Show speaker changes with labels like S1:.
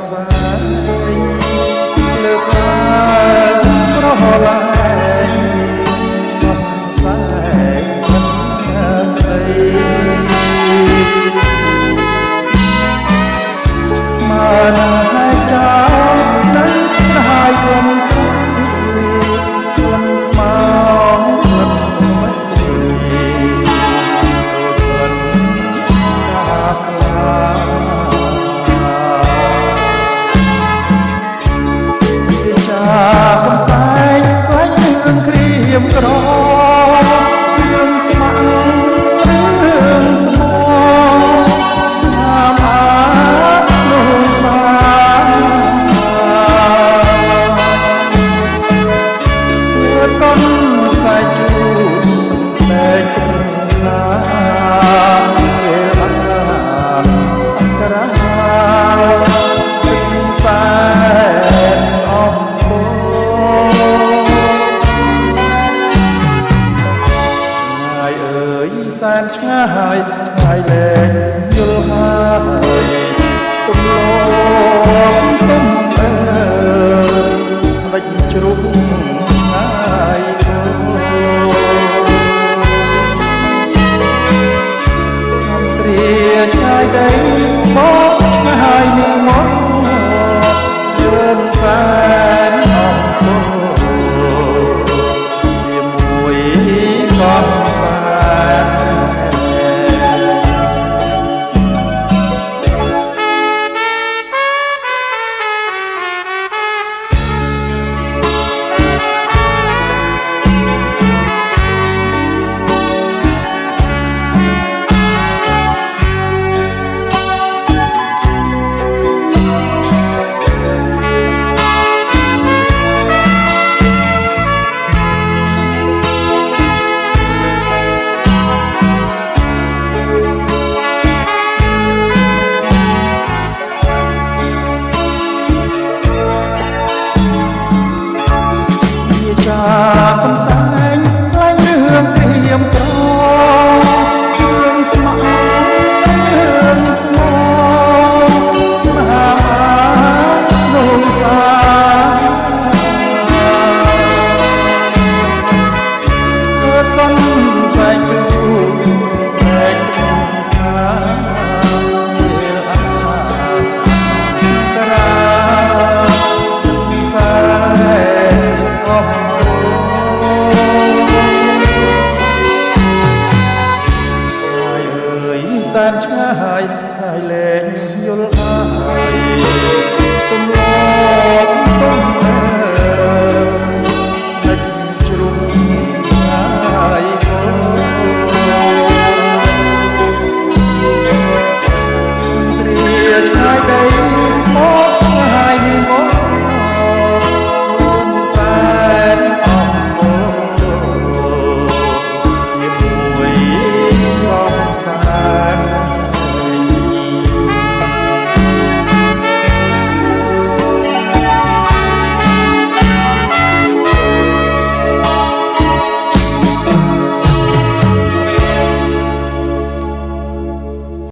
S1: ស្វែងលើកឡើងប្រហលែងបំស្វែងស្ដីមកនឹងហើយចោលនៅស្រហាយគុំស្រីគុំថ្មគុំមិនដូចគុំតាស្លាកំសែងខ្លាញ់រឿងក្រៀមក្ររឿងស្ម័គ្ររឿងស្មោតាមអានោះសាកូនសែងជូនតែគំខាពេលបានអក្សរាសែនអស់សែនឆ្ងាយឆ្ងាយលែងយល់ហើយទំលងទំអើយមិនជ្រុះឆ្ងាយអមត្រាឆ្ងាយដីមកឆ្ងាយនេះមកយល់សែនអង្គជាមួយកូនសែនកំសែងខ្លាញ់រឿងក្រៀមក្ររឿងស្ម័គ្ររឿងស្មោមហានោះសាកូនសែងជូនតែគំខាពេលអាតារាសែនអស់សែនឆ្ងា